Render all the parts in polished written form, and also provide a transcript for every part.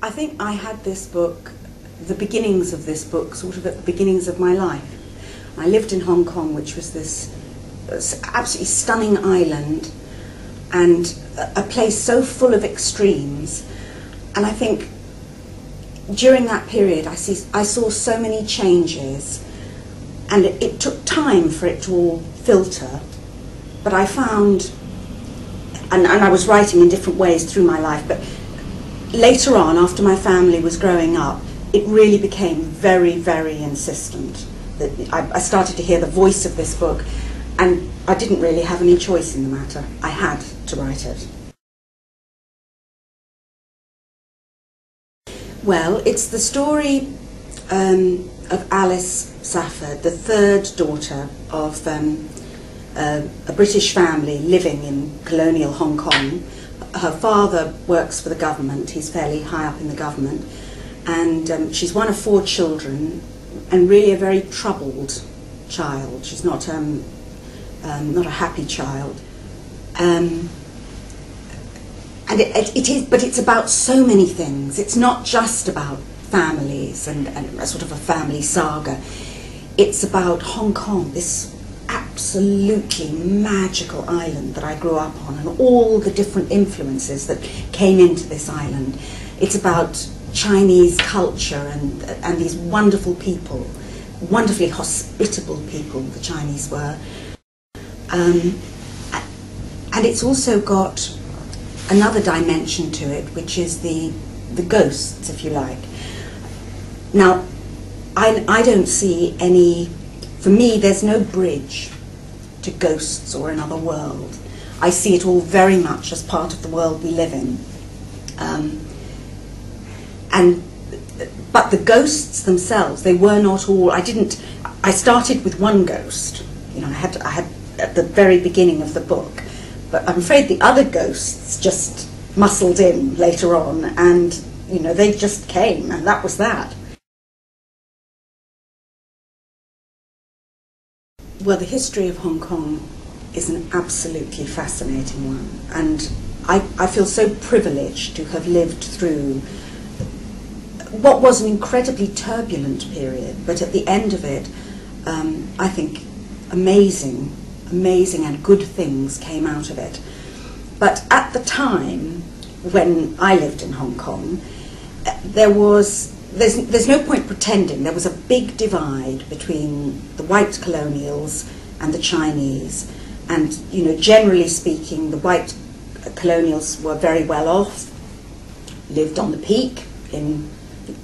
I think I had this book, the beginnings of this book, sort of at the beginnings of my life. I lived in Hong Kong, which was this absolutely stunning island and a place so full of extremes. And I think during that period I saw so many changes, and it took time for it to all filter. But I found, and I was writing in different ways through my life, but later on, after my family was growing up, it really became very, very insistent. That I started to hear the voice of this book, and I didn't really have any choice in the matter. I had to write it. Well, it's the story of Alice Safford, the third daughter of a British family living in colonial Hong Kong. Her father works for the government, he's fairly high up in the government, and she's one of 4 children, and really a very troubled child. She's not a happy child. And it is, but it's about so many things. It's not just about families and a sort of a family saga. It's about Hong Kong, this absolutely magical island that I grew up on, and all the different influences that came into this island. It's about Chinese culture and these wonderful people, wonderfully hospitable people the Chinese were. And it's also got another dimension to it, which is the ghosts, if you like. Now, I don't see any, for me, there's no bridge to ghosts or another world. I see it all very much as part of the world we live in. But the ghosts themselves, they were not all, I started with one ghost, you know, I had at the very beginning of the book, but I'm afraid the other ghosts just muscled in later on, and, you know, they just came, and that was that. Well, the history of Hong Kong is an absolutely fascinating one, and I feel so privileged to have lived through what was an incredibly turbulent period, but at the end of it, I think amazing and good things came out of it. But at the time when I lived in Hong Kong, there's no point pretending there was a big divide between the white colonials and the Chinese. And, you know, generally speaking, the white colonials were very well off, lived on the Peak in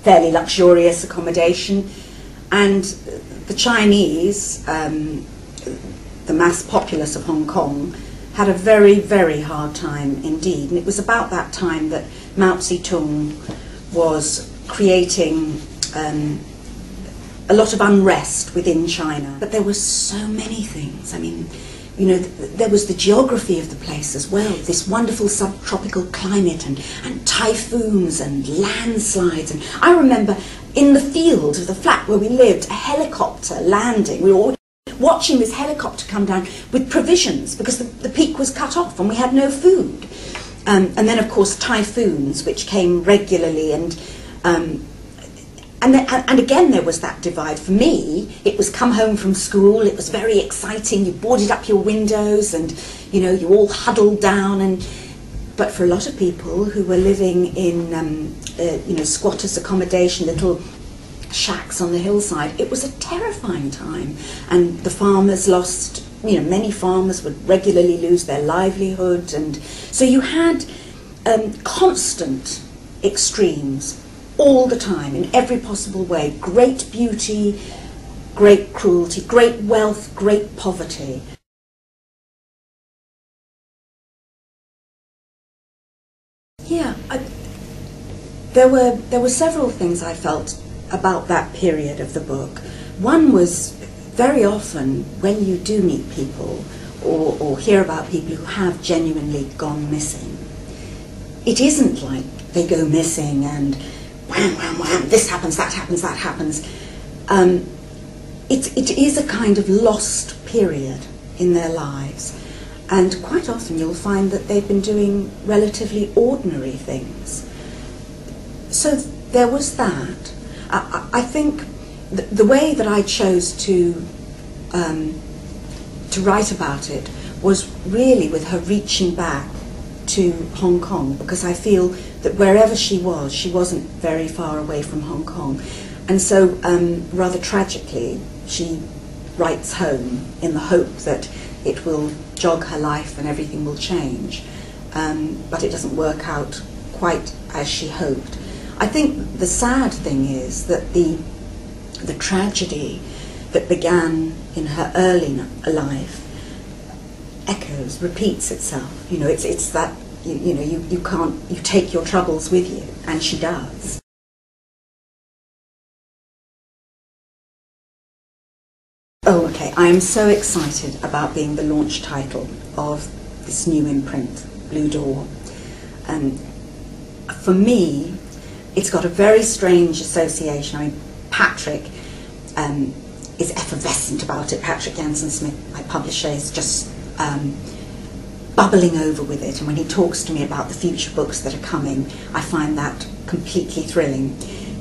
fairly luxurious accommodation, and the Chinese, the mass populace of Hong Kong, had a very, very hard time indeed. And it was about that time that Mao Zedong was creating a lot of unrest within China. But there were so many things. I mean, you know, there was the geography of the place as well, this wonderful subtropical climate and typhoons and landslides. And I remember in the field of the flat where we lived, a helicopter landing. We were all watching this helicopter come down with provisions because the Peak was cut off and we had no food. And then, of course, typhoons, which came regularly, and again there was that divide. For me, it was come home from school, it was very exciting, you boarded up your windows and, you know, you all huddled down. But for a lot of people who were living in, you know, squatters' accommodation, little shacks on the hillside, it was a terrifying time. And the farmers lost, you know, many farmers would regularly lose their livelihood. And so you had constant extremes all the time, in every possible way. Great beauty, great cruelty, great wealth, great poverty. Yeah, there were several things I felt about that period of the book. One was, very often when you do meet people or hear about people who have genuinely gone missing, it isn't like they go missing and wham, wham, wham, this happens, that happens, that happens. It is a kind of lost period in their lives. And quite often you'll find that they've been doing relatively ordinary things. So there was that. I think the way that I chose to write about it was really with her reaching back to Hong Kong, because I feel that wherever she was, she wasn't very far away from Hong Kong. And so, rather tragically, she writes home in the hope that it will jog her life and everything will change. But it doesn't work out quite as she hoped. I think the sad thing is that the tragedy that began in her early life echoes, repeats itself. You know, it's that, you take your troubles with you, and she does. Oh, okay. I am so excited about being the launch title of this new imprint, Blue Door. For me, it's got a very strange association. I mean, Patrick is effervescent about it. Patrick Jansen-Smith, my publisher, is just bubbling over with it. And when he talks to me about the future books that are coming, I find that completely thrilling.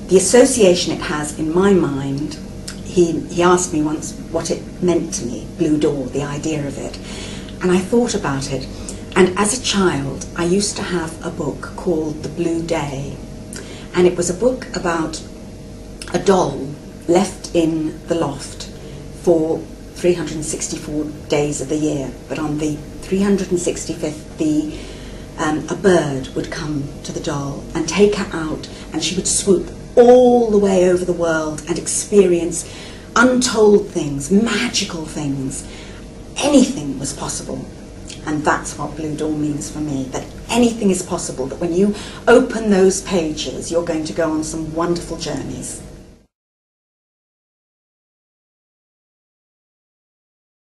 The association it has in my mind, he asked me once what it meant to me, Blue Door, the idea of it. And I thought about it. And as a child, I used to have a book called The Blue Day. And it was a book about a doll left in the loft for 364 days of the year. But on the 365th, a bird would come to the doll and take her out, and she would swoop all the way over the world and experience untold things, magical things. Anything was possible. And that's what Blue Door means for me, that anything is possible, that when you open those pages, you're going to go on some wonderful journeys.